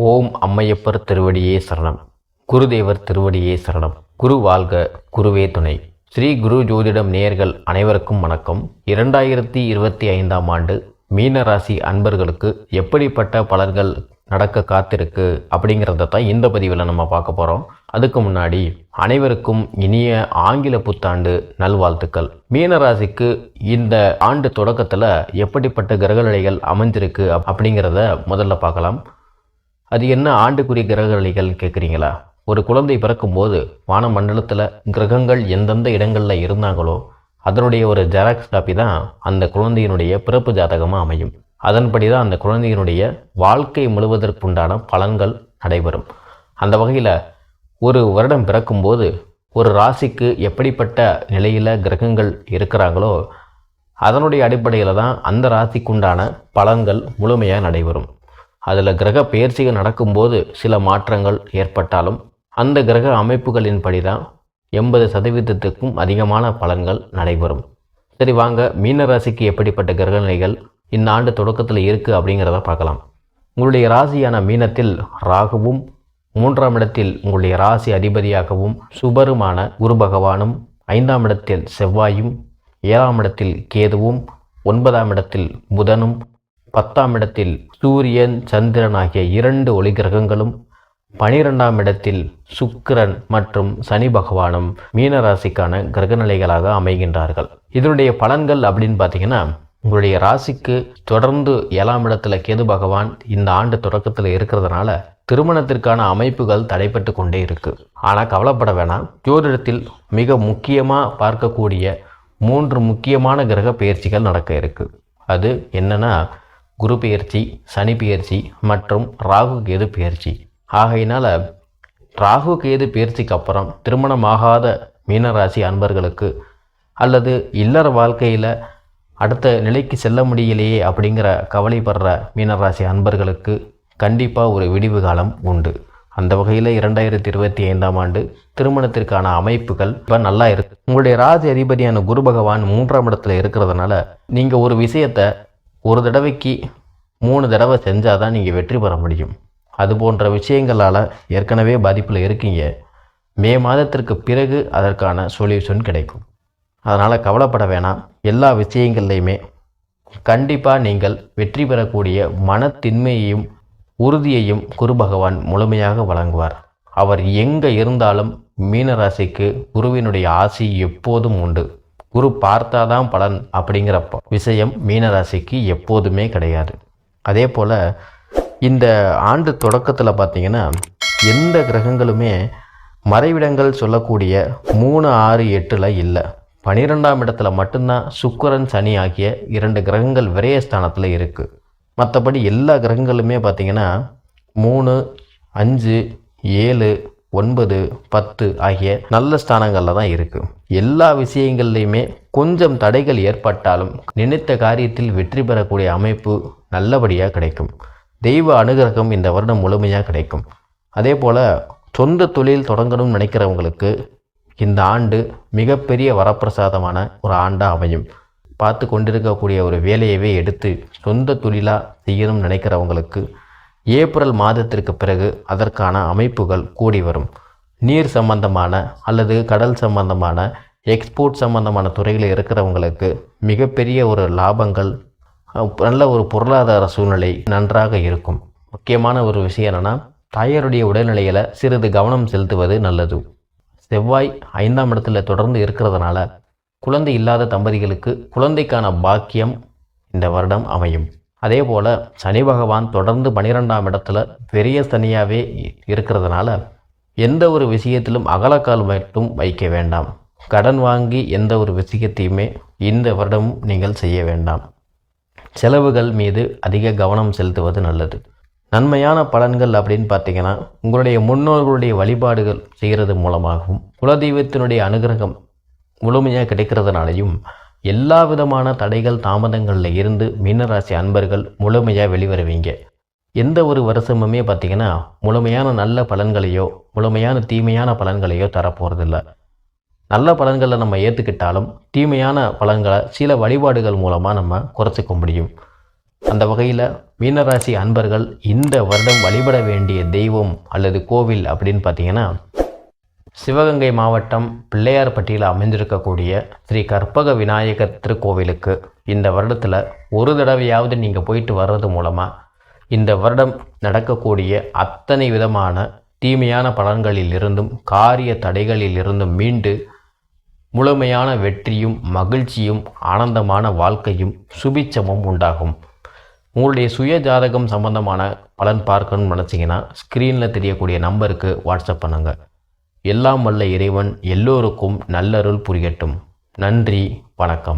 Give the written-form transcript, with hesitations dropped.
ஓம் அம்மையப்பர் திருவடியே சரணம். குருதேவர் திருவடியே சரணம். குரு வாழ்க, குருவே துணை. ஸ்ரீ குரு ஜோதிடம் நேயர்கள் அனைவருக்கும் வணக்கம். 2025ஆம் ஆண்டு மீனராசி அன்பர்களுக்கு எப்படிப்பட்ட பலன்கள் நடக்க காத்திருக்கு அப்படிங்கிறத தான் இந்த பதிவில் நம்ம பார்க்க போகிறோம். அதுக்கு முன்னாடி அனைவருக்கும் இனிய ஆங்கில புத்தாண்டு நல்வாழ்த்துக்கள். மீனராசிக்கு இந்த ஆண்டு தொடக்கத்தில் எப்படிப்பட்ட கிரகநிலைகள் அமைஞ்சிருக்கு அப்படிங்கிறத முதல்ல பார்க்கலாம். அது என்ன ஆண்டுக்குரிய கிரகநிலைகள் கேட்குறீங்களா? ஒரு குழந்தை பிறக்கும்போது வானமண்டலத்தில் கிரகங்கள் எந்தெந்த இடங்களில் இருந்தாங்களோ அதனுடைய ஒரு ஜெராக்ஸ் காப்பி தான் அந்த குழந்தையினுடைய பிறப்பு ஜாதகமாக அமையும். அதன்படி தான் அந்த குழந்தையினுடைய வாழ்க்கை முழுவதற்குண்டான பலன்கள் நடைபெறும். அந்த வகையில் ஒரு வருடம் பிறக்கும்போது ஒரு ராசிக்கு எப்படிப்பட்ட நிலையில் கிரகங்கள் இருக்கிறாங்களோ அதனுடைய அடிப்படையில் தான் அந்த ராசிக்குண்டான பலன்கள் முழுமையாக நடைபெறும். அதில் கிரக பெயர்ச்சிகள் நடக்கும்போது சில மாற்றங்கள் ஏற்பட்டாலும் அந்த கிரக அமைப்புகளின்படி தான் 80% அதிகமான பலன்கள் நடைபெறும். சரி, வாங்க மீனராசிக்கு எப்படிப்பட்ட கிரகநிலைகள் இந்த ஆண்டு தொடக்கத்தில் இருக்குது அப்படிங்கிறத பார்க்கலாம். உங்களுடைய ராசியான மீனத்தில் ராகுவும், 3ஆம் இடத்தில் உங்களுடைய ராசி அதிபதியாகவும் சுபருமான குரு பகவானும், 5ஆம் இடத்தில் செவ்வாயும், 7ஆம் இடத்தில் கேதுவும், 9ஆம் இடத்தில் புதனும், 10ஆம் இடத்தில் சூரியன் சந்திரன் ஆகிய 2 ஒளி கிரகங்களும், 12ஆம் இடத்தில் சுக்கிரன் மற்றும் சனி பகவானும் மீனராசிக்கான கிரகநிலைகளாக அமைகின்றார்கள். இதனுடைய பலன்கள் அப்படின்னு பார்த்தீங்கன்னா, உங்களுடைய ராசிக்கு தொடர்ந்து 7ஆம் இடத்துல கேது பகவான் இந்த ஆண்டு தொடக்கத்தில் இருக்கிறதுனால திருமணத்திற்கான அமைப்புகள் தடைப்பட்டு கொண்டே இருக்கு. ஆனால் கவலைப்பட வேணாம். ஜோதிடத்தில் மிக முக்கியமாக பார்க்கக்கூடிய 3 முக்கியமான கிரக பயிற்சிகள் நடக்க இருக்கு. அது என்னன்னா, குரு பெயர்ச்சி, சனி பெயர்ச்சி மற்றும் ராகு கேது பெயர்ச்சி. ஆகையினால் ராகு கேது பெயர்ச்சிக்கு அப்புறம் திருமணமாகாத மீனராசி அன்பர்களுக்கு அல்லது இல்லற வாழ்க்கையில் அடுத்த நிலைக்கு செல்ல முடியலையே அப்படிங்கிற கவலைப்படுற மீனராசி அன்பர்களுக்கு கண்டிப்பாக ஒரு விடிவு காலம் உண்டு. அந்த வகையில் 2025ஆம் ஆண்டு திருமணத்திற்கான அமைப்புகள் இப்போ நல்லா இருக்குது. உங்களுடைய ராசி அதிபதியான குரு பகவான் 3ஆம் இடத்துல இருக்கிறதுனால நீங்கள் ஒரு விஷயத்தை ஒரு தடவைக்கு 3 தடவை செஞ்சால் தான் நீங்கள் வெற்றி பெற முடியும். அது போன்ற விஷயங்களால் ஏற்கனவே பாதிப்பில் இருக்கீங்க. மே மாதத்திற்கு பிறகு அதற்கான சொல்யூஷன் கிடைக்கும். அதனால் கவலைப்பட வேணாம். எல்லா விஷயங்கள்லையுமே கண்டிப்பாக நீங்கள் வெற்றி பெறக்கூடிய மனத்தின்மையையும் உறுதியையும் குரு பகவான் முழுமையாக வழங்குவார். அவர் எங்கே இருந்தாலும் மீனராசிக்கு குருவினுடைய ஆசி எப்போதும் உண்டு. குரு பார்த்தாதான் பலன் அப்படிங்கிற விஷயம் மீனராசிக்கு எப்போதுமே கிடையாது. அதே போல் இந்த ஆண்டு தொடக்கத்தில் பார்த்தீங்கன்னா எந்த கிரகங்களுமே மறைவிடங்கள் சொல்லக்கூடிய 3, 6, 8 இல்லை. 12ஆம் இடத்துல மட்டும்தான் சுக்கிரன் சனி ஆகிய 2 கிரகங்கள் விரயஸ்தானத்தில் இருக்குது. மற்றபடி எல்லா கிரகங்களுமே பார்த்திங்கன்னா 3, 5, 7, 9, 10 ஆகிய நல்ல ஸ்தானங்களில் தான் இருக்குது. எல்லா விஷயங்கள்லையுமே கொஞ்சம் தடைகள் ஏற்பட்டாலும் நினைத்த காரியத்தில் வெற்றி பெறக்கூடிய அமைப்பு நல்லபடியாக கிடைக்கும். தெய்வ அனுகிரகம் இந்த வருடம் முழுமையாக கிடைக்கும். அதே போல் சொந்த தொழில் தொடங்கணும்னு நினைக்கிறவங்களுக்கு இந்த ஆண்டு மிகப்பெரிய வரப்பிரசாதமான ஒரு ஆண்டாக அமையும். பார்த்து கொண்டிருக்கக்கூடிய ஒரு வேலையவே எடுத்து சொந்த தொழிலாக செய்யணும்னு நினைக்கிறவங்களுக்கு ஏப்ரல் மாதத்திற்கு பிறகு அதற்கான அமைப்புகள் கூடி வரும். நீர் சம்பந்தமான அல்லது கடல் சம்பந்தமான எக்ஸ்போர்ட் சம்பந்தமான துறையில் இருக்கிறவங்களுக்கு மிகப்பெரிய ஒரு லாபங்கள், நல்ல ஒரு பொருளாதார சூழ்நிலை நன்றாக இருக்கும். முக்கியமான ஒரு விஷயம் என்னென்னா, தாயாருடைய உடல்நிலையில் சிறிது கவனம் செலுத்துவது நல்லது. செவ்வாய் 5ஆம் இடத்துல தொடர்ந்து இருக்கிறதுனால குழந்தை இல்லாத தம்பதிகளுக்கு குழந்தைக்கான பாக்கியம் இந்த வருடம் அமையும். அதே போல் சனி பகவான் தொடர்ந்து 12ஆம் இடத்துல பெரிய சனியாகவே இருக்கிறதுனால எந்த ஒரு விஷயத்திலும் அகலக்கால் மட்டும் வைக்க வேண்டாம். கடன் வாங்கி எந்த ஒரு விஷயத்தையுமே இந்த வருடமும் நீங்கள் செய்ய வேண்டாம். செலவுகள் மீது அதிக கவனம் செலுத்துவது நல்லது. நன்மையான பலன்கள் அப்படின்னு பார்த்தீங்கன்னா, உங்களுடைய முன்னோர்களுடைய வழிபாடுகள் செய்கிறது மூலமாகவும் குலதெய்வத்தினுடைய அனுகிரகம் முழுமையாக கிடைக்கிறதுனாலையும் எல்லா விதமான தடைகள் தாமதங்களில் இருந்து மீனராசி அன்பர்கள் முழுமையாக வெளிவருவீங்க. எந்த ஒரு வருஷமுமே பார்த்திங்கன்னா முழுமையான நல்ல பலன்களையோ முழுமையான தீமையான பலன்களையோ தரப்போகிறதில்ல. நல்ல பலன்களை நம்ம ஏற்றுக்கிட்டாலும் தீமையான பலன்களை சில வழிபாடுகள் மூலமாக நம்ம குறைச்சிக்க முடியும். அந்த வகையில் மீனராசி அன்பர்கள் இந்த வருடம் வழிபட வேண்டிய தெய்வம் அல்லது கோவில் அப்படின்னு பார்த்தீங்கன்னா, சிவகங்கை மாவட்டம் பிள்ளையார்பட்டியில் அமைந்திருக்கக்கூடிய ஸ்ரீ கற்பக விநாயகர் திருக்கோவிலுக்கு இந்த வருடத்தில் ஒரு தடவையாவது நீங்கள் போயிட்டு வர்றது மூலமாக இந்த வருடம் நடக்கக்கூடிய அத்தனை விதமான தீமையான பலன்களில் இருந்தும் காரிய தடைகளில் இருந்தும் மீண்டு முழுமையான வெற்றியும் மகிழ்ச்சியும் ஆனந்தமான வாழ்க்கையும் சுபிச்சமும் உண்டாகும். உங்களுடைய சுய ஜாதகம் சம்பந்தமான பலன் பார்க்கணும்னு நினச்சிங்கன்னா ஸ்க்ரீனில் தெரியக்கூடிய நம்பருக்கு வாட்ஸ்அப் பண்ணுங்கள். எல்லாம் வல்ல இறைவன் எல்லோருக்கும் நல்லருள் புரியட்டும். நன்றி, வணக்கம்.